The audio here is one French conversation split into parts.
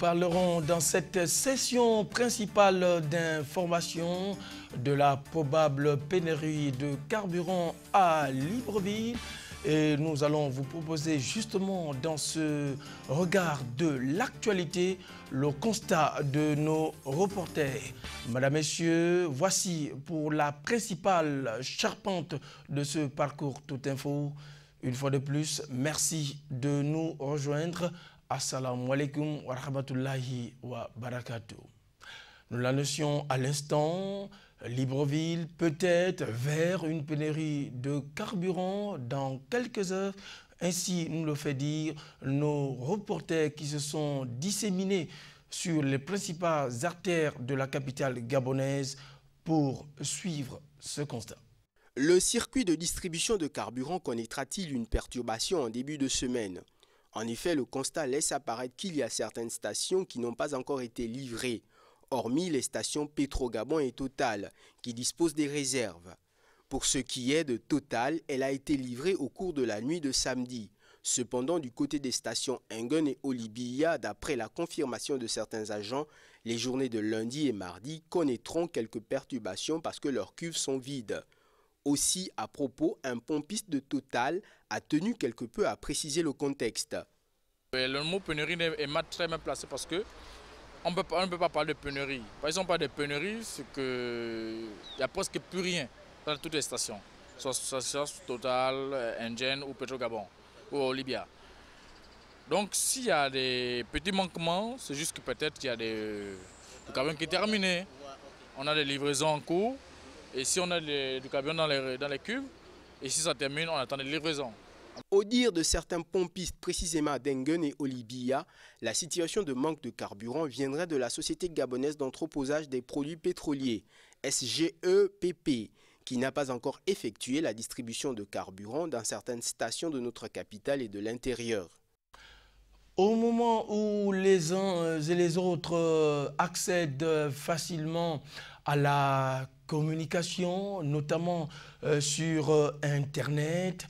parlerons dans cette session principale d'information de la probable pénurie de carburant à Libreville. Et nous allons vous proposer justement dans ce regard de l'actualité le constat de nos reporters. Madame, Messieurs, voici pour la principale charpente de ce parcours Tout Info. Une fois de plus, merci de nous rejoindre. Assalamu alaikum wa rahmatullahi wa barakatuh. Nous l'annoncions à l'instant, Libreville peut-être vers une pénurie de carburant dans quelques heures. Ainsi nous le fait dire nos reporters qui se sont disséminés sur les principales artères de la capitale gabonaise pour suivre ce constat. Le circuit de distribution de carburant connaîtra-t-il une perturbation en début de semaine? En effet, le constat laisse apparaître qu'il y a certaines stations qui n'ont pas encore été livrées, hormis les stations Petrogabon et Total, qui disposent des réserves. Pour ce qui est de Total, elle a été livrée au cours de la nuit de samedi. Cependant, du côté des stations Engen et Olibia, d'après la confirmation de certains agents, les journées de lundi et mardi connaîtront quelques perturbations parce que leurs cuves sont vides. Aussi, à propos, un pompiste de Total a tenu quelque peu à préciser le contexte. Le mot pénurie est très bien placé parce que on ne peut pas parler de pénurie. Par exemple, pas de pénurie, c'est qu'il n'y a presque plus rien dans toutes les stations. Soit Total, Engen ou Petrogabon ou Olibia. Donc s'il y a des petits manquements, c'est juste que peut-être qu'il y a le carburant qui est terminé. On a des livraisons en cours. Et si on a du carburant dans les cuves, et si ça termine, on attend des livraisons. Au dire de certains pompistes, précisément d'Engen et Olibia, la situation de manque de carburant viendrait de la Société gabonaise d'entreposage des produits pétroliers, SGEPP, qui n'a pas encore effectué la distribution de carburant dans certaines stations de notre capitale et de l'intérieur. Au moment où les uns et les autres accèdent facilement à la communication, notamment sur Internet,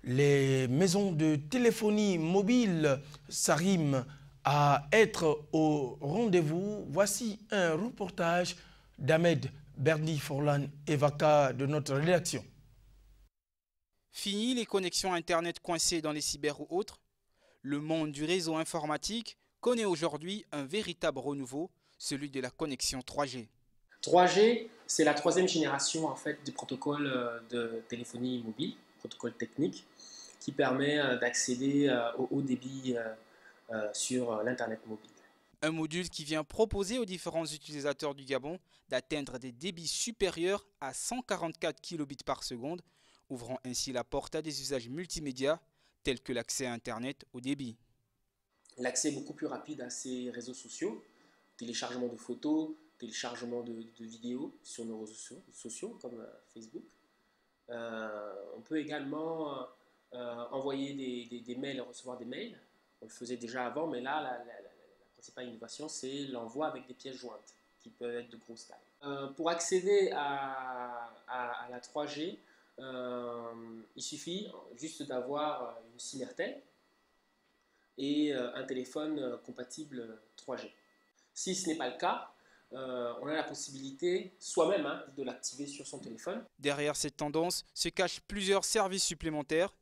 les maisons de téléphonie mobile s'arriment à être au rendez-vous. Voici un reportage d'Ahmed Berni Forlan Evaka de notre rédaction. Fini les connexions Internet coincées dans les cyber ou autres. Le monde du réseau informatique connaît aujourd'hui un véritable renouveau, celui de la connexion 3G. 3G, c'est la troisième génération en fait, du protocole de téléphonie mobile, protocole technique, qui permet d'accéder au haut débit sur l'Internet mobile. Un module qui vient proposer aux différents utilisateurs du Gabon d'atteindre des débits supérieurs à 144 kilobits par seconde, ouvrant ainsi la porte à des usages multimédia tels que l'accès à Internet au débit. L'accès est beaucoup plus rapide à ces réseaux sociaux, téléchargement de photos, téléchargement de vidéos sur nos réseaux sociaux comme Facebook. On peut également envoyer des mails et recevoir des mails. On le faisait déjà avant, mais là, la principale innovation, c'est l'envoi avec des pièces jointes qui peuvent être de grosse taille. Pour accéder à la 3G, il suffit juste d'avoir une SIM Airtel et un téléphone compatible 3G. Si ce n'est pas le cas, on a la possibilité soi-même de l'activer sur son téléphone. Derrière cette tendance se cachent plusieurs services supplémentaires.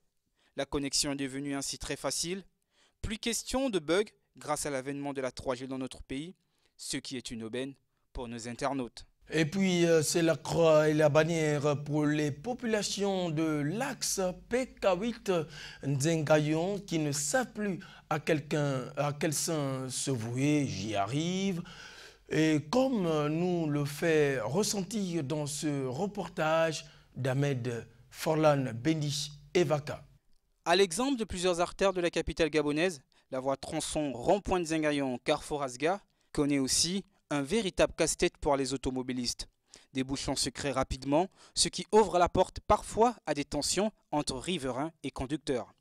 La connexion est devenue ainsi très facile. Plus question de bugs grâce à l'avènement de la 3G dans notre pays, ce qui est une aubaine pour nos internautes. Et puis, c'est la croix et la bannière pour les populations de l'axe PK8 Nzengayon qui ne savent plus à quel sein se vouer. J'y arrive. Et comme nous le fait ressentir dans ce reportage d'Ahmed Forlan Beni Evaka. À l'exemple de plusieurs artères de la capitale gabonaise, la voie tronçon rond-point de Zengayon Carrefour Asga connaît aussi un véritable casse-tête pour les automobilistes. Des bouchons se créent rapidement, ce qui ouvre la porte parfois à des tensions entre riverains et conducteurs.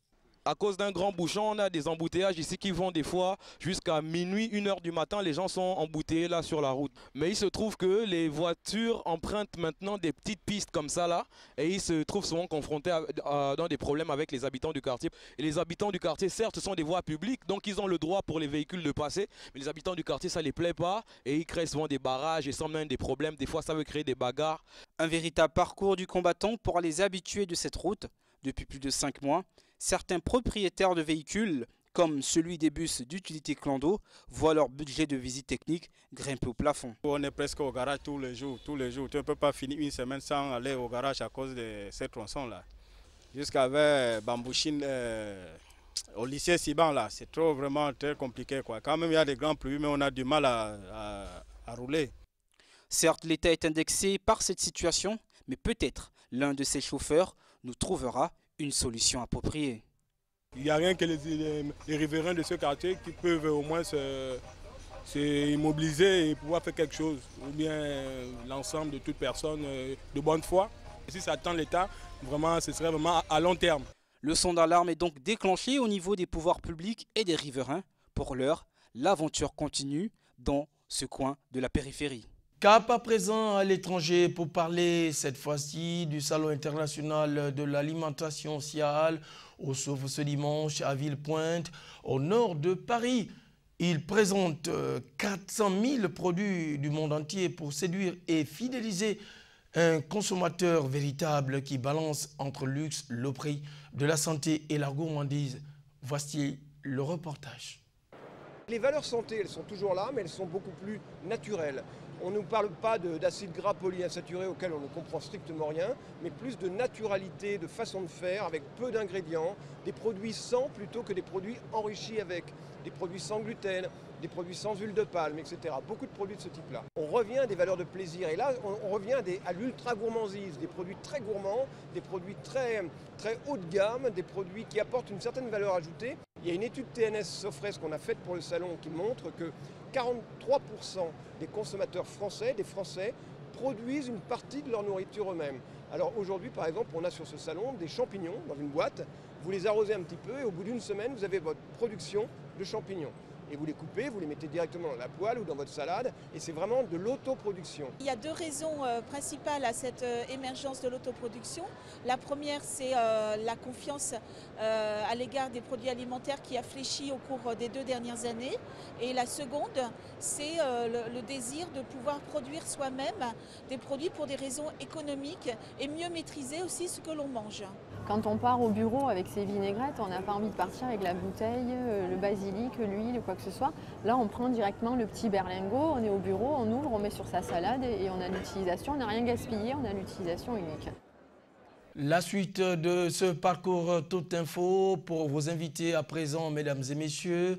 à cause d'un grand bouchon, on a des embouteillages ici qui vont des fois jusqu'à minuit, 1h du matin, les gens sont embouteillés là sur la route. Mais il se trouve que les voitures empruntent maintenant des petites pistes comme ça là, et ils se trouvent souvent confrontés dans des problèmes avec les habitants du quartier. Et les habitants du quartier, certes, ce sont des voies publiques, donc ils ont le droit pour les véhicules de passer, mais les habitants du quartier, ça les plaît pas, et ils créent souvent des barrages et sans même des problèmes. Des fois, ça veut créer des bagarres. Un véritable parcours du combattant pour les habitués de cette route. Depuis plus de 5 mois, certains propriétaires de véhicules, comme celui des bus d'utilité clando, voient leur budget de visite technique grimper au plafond. On est presque au garage tous les jours. Tu ne peux pas finir une semaine sans aller au garage à cause de ces tronçons-là. Jusqu'avec Bambouchine, au lycée Siban, là, c'est vraiment très compliqué, quoi. Quand même, il y a des grands pluies, mais on a du mal à rouler. Certes, l'État est indexé par cette situation, mais peut-être l'un de ses chauffeurs nous trouvera une solution appropriée. Il n'y a rien que les riverains de ce quartier qui peuvent au moins s'immobiliser et pouvoir faire quelque chose, ou bien l'ensemble de toute personne de bonne foi. Si ça attend l'État, vraiment, ce serait vraiment à long terme. Le son d'alarme est donc déclenché au niveau des pouvoirs publics et des riverains. Pour l'heure, l'aventure continue dans ce coin de la périphérie. Cap à présent à l'étranger pour parler cette fois-ci du Salon international de l'alimentation SIAL au Sauve ce dimanche à Villepointe, au nord de Paris. Il présente 400 000 produits du monde entier pour séduire et fidéliser un consommateur véritable qui balance entre luxe, le prix de la santé et la gourmandise. Voici le reportage. Les valeurs santé, elles sont toujours là, mais elles sont beaucoup plus naturelles. On ne nous parle pas d'acides gras polyinsaturés auxquels on ne comprend strictement rien, mais plus de naturalité, de façon de faire, avec peu d'ingrédients, des produits sans plutôt que des produits enrichis avec, des produits sans gluten, des produits sans huile de palme, etc. Beaucoup de produits de ce type-là. On revient à des valeurs de plaisir, et là on revient à l'ultra-gourmandise, des produits très gourmands, des produits très haut de gamme, des produits qui apportent une certaine valeur ajoutée. Il y a une étude TNS Sofres qu'on a faite pour le salon qui montre que 43% des consommateurs français, des Français, produisent une partie de leur nourriture eux-mêmes. Alors aujourd'hui, par exemple, on a sur ce salon des champignons dans une boîte. Vous les arrosez un petit peu et au bout d'une semaine, vous avez votre production de champignons. Et vous les coupez, vous les mettez directement dans la poêle ou dans votre salade, et c'est vraiment de l'autoproduction. Il y a deux raisons principales à cette émergence de l'autoproduction. La première, c'est la confiance à l'égard des produits alimentaires qui a fléchi au cours des 2 dernières années. Et la seconde, c'est le désir de pouvoir produire soi-même des produits pour des raisons économiques et mieux maîtriser aussi ce que l'on mange. Quand on part au bureau avec ses vinaigrettes, on n'a pas envie de partir avec la bouteille, le basilic, l'huile, quoi que ce soit. Là, on prend directement le petit berlingot, on est au bureau, on ouvre, on met sur sa salade et on a l'utilisation, on n'a rien gaspillé, on a l'utilisation unique. La suite de ce parcours Toute Info pour vos invités à présent, mesdames et messieurs.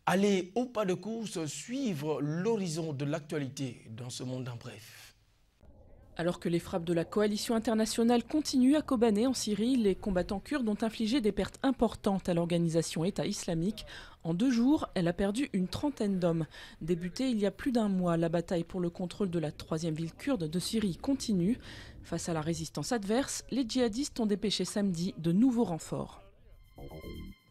Allez au pas de course suivre l'horizon de l'actualité dans ce monde en bref. Alors que les frappes de la coalition internationale continuent à Kobané en Syrie, les combattants kurdes ont infligé des pertes importantes à l'organisation État islamique. En 2 jours, elle a perdu une 30aine d'hommes. Débutée il y a plus d'1 mois, la bataille pour le contrôle de la 3e ville kurde de Syrie continue. Face à la résistance adverse, les djihadistes ont dépêché samedi de nouveaux renforts.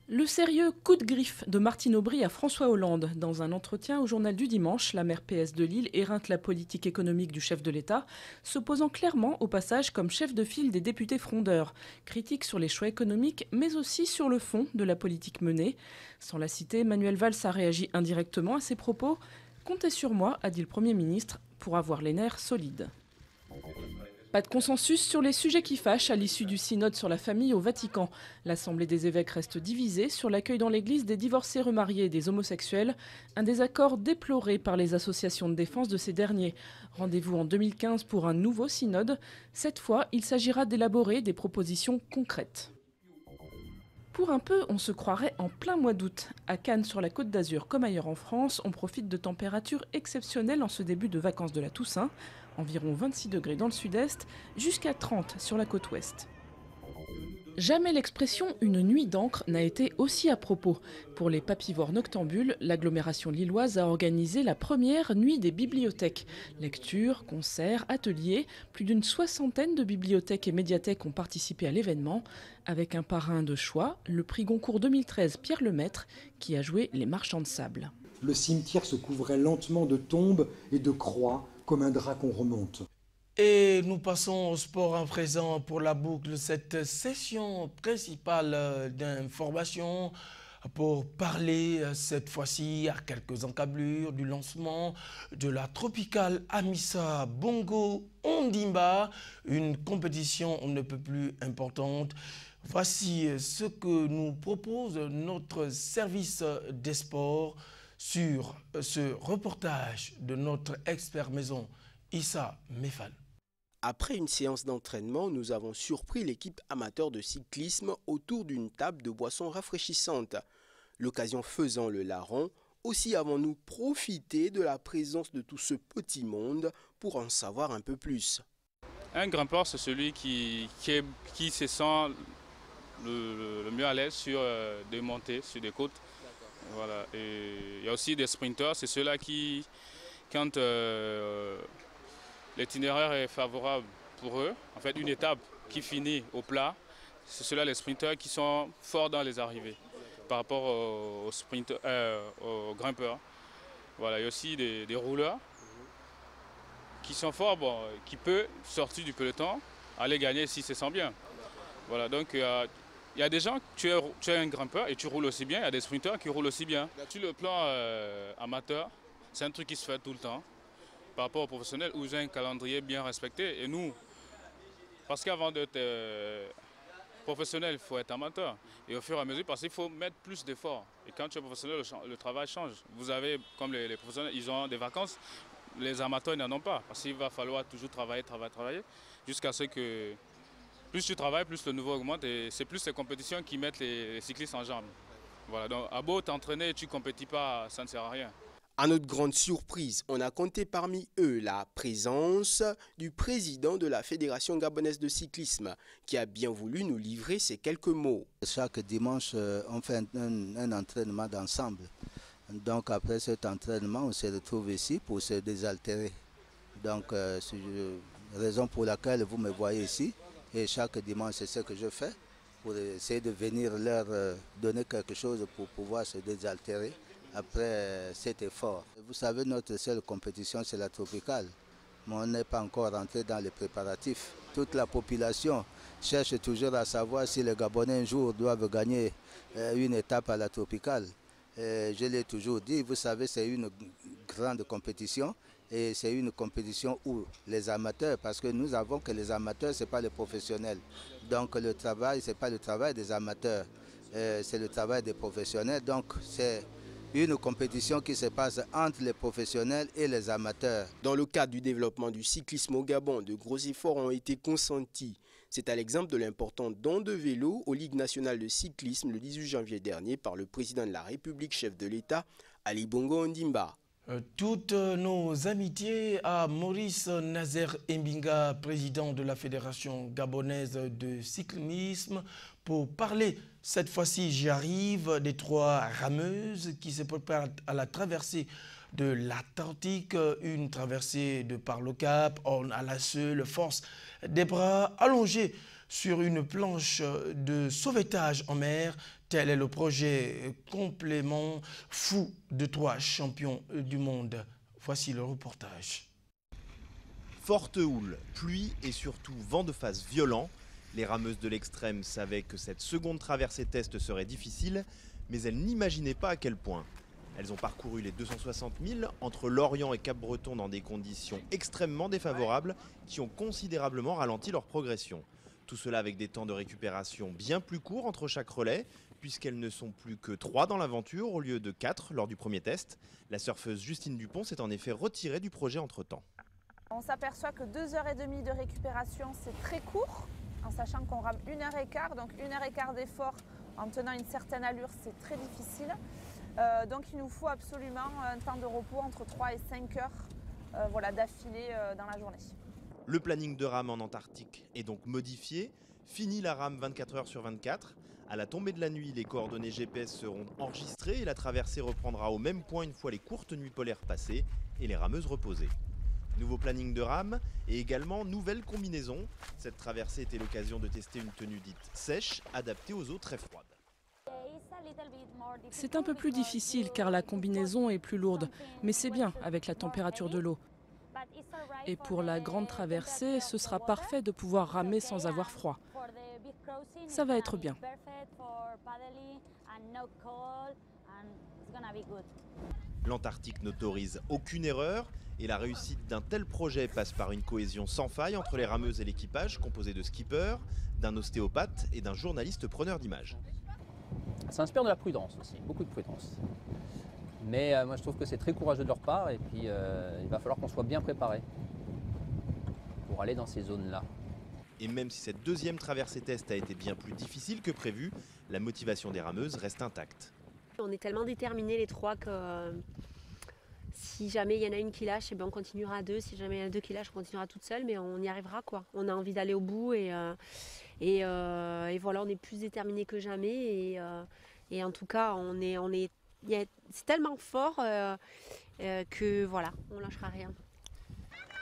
Le sérieux coup de griffe de Martine Aubry à François Hollande. Dans un entretien au journal du dimanche, la maire PS de Lille éreinte la politique économique du chef de l'État, s'opposant clairement au passage comme chef de file des députés frondeurs. Critique sur les choix économiques, mais aussi sur le fond de la politique menée. Sans la citer, Manuel Valls a réagi indirectement à ses propos. « Comptez sur moi », a dit le Premier ministre, pour avoir les nerfs solides. Pas de consensus sur les sujets qui fâchent à l'issue du synode sur la famille au Vatican. L'Assemblée des évêques reste divisée sur l'accueil dans l'Église des divorcés remariés et des homosexuels. Un désaccord déploré par les associations de défense de ces derniers. Rendez-vous en 2015 pour un nouveau synode. Cette fois, il s'agira d'élaborer des propositions concrètes. Pour un peu, on se croirait en plein mois d'août. À Cannes, sur la Côte d'Azur, comme ailleurs en France, on profite de températures exceptionnelles en ce début de vacances de la Toussaint. Environ 26 degrés dans le sud-est, jusqu'à 30 sur la côte ouest. Jamais l'expression « une nuit d'encre » n'a été aussi à propos. Pour les papivores noctambules, l'agglomération lilloise a organisé la première nuit des bibliothèques. Lectures, concerts, ateliers, plus d'une soixantaine de bibliothèques et médiathèques ont participé à l'événement, avec un parrain de choix, le prix Goncourt 2013 Pierre Lemaître, qui a joué les marchands de sable. Le cimetière se couvrait lentement de tombes et de croix, comme un drap qu'on remonte. Et nous passons au sport à présent pour la boucle, cette session principale d'information pour parler cette fois-ci à quelques encablures du lancement de la Tropicale Amissa Bongo Ondimba, une compétition on ne peut plus importante. Voici ce que nous propose notre service des sports sur ce reportage de notre expert maison Issa Mefal. Après une séance d'entraînement, nous avons surpris l'équipe amateur de cyclisme autour d'une table de boissons rafraîchissantes. L'occasion faisant le larron, aussi avons-nous profité de la présence de tout ce petit monde pour en savoir un peu plus. Un grimpeur, c'est celui qui se sent le mieux à l'aise sur des montées, sur des côtes. Voilà. Et il y a aussi des sprinteurs, c'est ceux-là qui, quand l'itinéraire est favorable pour eux, en fait une étape qui finit au plat, c'est ceux-là les sprinteurs qui sont forts dans les arrivées par rapport aux grimpeurs. Voilà, il y a aussi des rouleurs qui sont forts, qui peuvent sortir du peloton, aller gagner s'ils se sentent bien. Voilà, donc il y a des gens, tu es un grimpeur et tu roules aussi bien, il y a des sprinteurs qui roulent aussi bien. Sur le plan amateur, c'est un truc qui se fait tout le temps. Par rapport aux professionnels où j'ai un calendrier bien respecté. Et nous, parce qu'avant d'être professionnel, il faut être amateur. Et au fur et à mesure, parce qu'il faut mettre plus d'efforts. Et quand tu es professionnel, le travail change. Vous avez, comme les professionnels, ils ont des vacances. Les amateurs, ils n'en ont pas. Parce qu'il va falloir toujours travailler, jusqu'à ce que plus tu travailles, plus le niveau augmente. Et c'est plus les compétitions qui mettent les cyclistes en jambes. Voilà, donc à beau t'entraîner et tu ne compétis pas, ça ne sert à rien. À notre grande surprise, on a compté parmi eux la présence du président de la Fédération gabonaise de cyclisme qui a bien voulu nous livrer ces quelques mots. Chaque dimanche, on fait un entraînement d'ensemble. Donc après cet entraînement, on se retrouve ici pour se désaltérer. Donc c'est la raison pour laquelle vous me voyez ici. Et chaque dimanche, c'est ce que je fais pour essayer de venir leur donner quelque chose pour pouvoir se désaltérer après cet effort. Vous savez, notre seule compétition, c'est la tropicale. Mais on n'est pas encore rentré dans les préparatifs. Toute la population cherche toujours à savoir si les Gabonais un jour doivent gagner une étape à la tropicale. Je l'ai toujours dit, vous savez, c'est une grande compétition. Et c'est une compétition où les amateurs, parce que nous avons que les amateurs, ce n'est pas les professionnels. Donc le travail, ce n'est pas le travail des amateurs, c'est le travail des professionnels. Donc c'est une compétition qui se passe entre les professionnels et les amateurs. Dans le cadre du développement du cyclisme au Gabon, de gros efforts ont été consentis. C'est à l'exemple de l'important don de vélos aux Ligues nationales de cyclisme le 18 janvier dernier par le président de la République, chef de l'État, Ali Bongo Ondimba. Toutes nos amitiés à Maurice Nazer Mbinga, président de la Fédération gabonaise de cyclisme, pour parler, cette fois-ci j'y arrive, des 3 rameuses qui se préparent à la traversée de l'Atlantique, une traversée de par le Cap, on a la seule force des bras allongés sur une planche de sauvetage en mer. Tel est le projet complément fou de 3 champions du monde. Voici le reportage. Forte houle, pluie et surtout vent de face violent. Les rameuses de l'extrême savaient que cette seconde traversée test serait difficile, mais elles n'imaginaient pas à quel point. Elles ont parcouru les 260 000 entre Lorient et Cap-Breton dans des conditions extrêmement défavorables qui ont considérablement ralenti leur progression. Tout cela avec des temps de récupération bien plus courts entre chaque relais, puisqu'elles ne sont plus que 3 dans l'aventure au lieu de 4 lors du premier test. La surfeuse Justine Dupont s'est en effet retirée du projet entre-temps. On s'aperçoit que 2h30 de récupération, c'est très court, en sachant qu'on rame 1h15, donc 1h15 d'effort en tenant une certaine allure, c'est très difficile. Donc il nous faut absolument un temps de repos entre 3 et 5 heures d'affilée dans la journée. Le planning de rame en Antarctique est donc modifié. Fini la rame 24 heures sur 24. À la tombée de la nuit, les coordonnées GPS seront enregistrées et la traversée reprendra au même point une fois les courtes nuits polaires passées et les rameuses reposées. Nouveau planning de rame et également nouvelle combinaison. Cette traversée était l'occasion de tester une tenue dite sèche, adaptée aux eaux très froides. C'est un peu plus difficile car la combinaison est plus lourde, mais c'est bien avec la température de l'eau. Et pour la grande traversée, ce sera parfait de pouvoir ramer sans avoir froid. Ça va être bien. L'Antarctique n'autorise aucune erreur et la réussite d'un tel projet passe par une cohésion sans faille entre les rameuses et l'équipage composé de skippers, d'un ostéopathe et d'un journaliste preneur d'images. Ça inspire de la prudence aussi, beaucoup de prudence. Mais moi je trouve que c'est très courageux de leur part et puis il va falloir qu'on soit bien préparé pour aller dans ces zones-là. Et même si cette deuxième traversée test a été bien plus difficile que prévu, la motivation des rameuses reste intacte. On est tellement déterminés les trois que si jamais il y en a une qui lâche, eh ben on continuera à deux. Si jamais il y en a deux qui lâchent, on continuera toute seule, mais on y arrivera quoi. On a envie d'aller au bout et voilà, on est plus déterminés que jamais et en tout cas c'est tellement fort que voilà, on lâchera rien.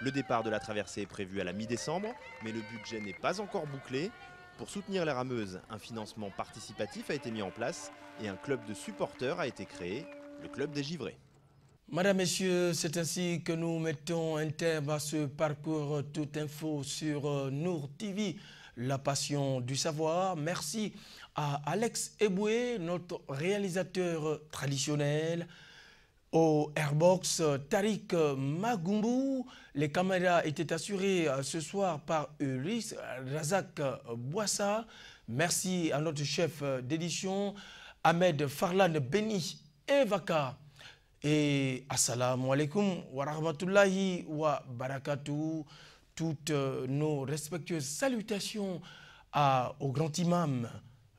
Le départ de la traversée est prévu à la mi-décembre, mais le budget n'est pas encore bouclé. Pour soutenir les rameuses, un financement participatif a été mis en place et un club de supporters a été créé, le club des Givrés. Madame, Messieurs, c'est ainsi que nous mettons un terme à ce parcours Toute Info sur Nour TV, la passion du savoir. Merci à Alex Eboué, notre réalisateur traditionnel. Au Airbox, Tariq Magumbu. Les caméras étaient assurées ce soir par Ulysse Razak Boissa. Merci à notre chef d'édition, Ahmed Farlan Beni Evaka. Et assalamu alaikum wa rahmatullahi wa barakatuh. Toutes nos respectueuses salutations au grand imam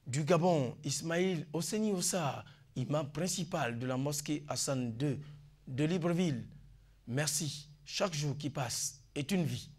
du Gabon, Ismaïl Osseni Ossa, imam principal de la mosquée Hassan II de Libreville. Merci. Chaque jour qui passe est une vie.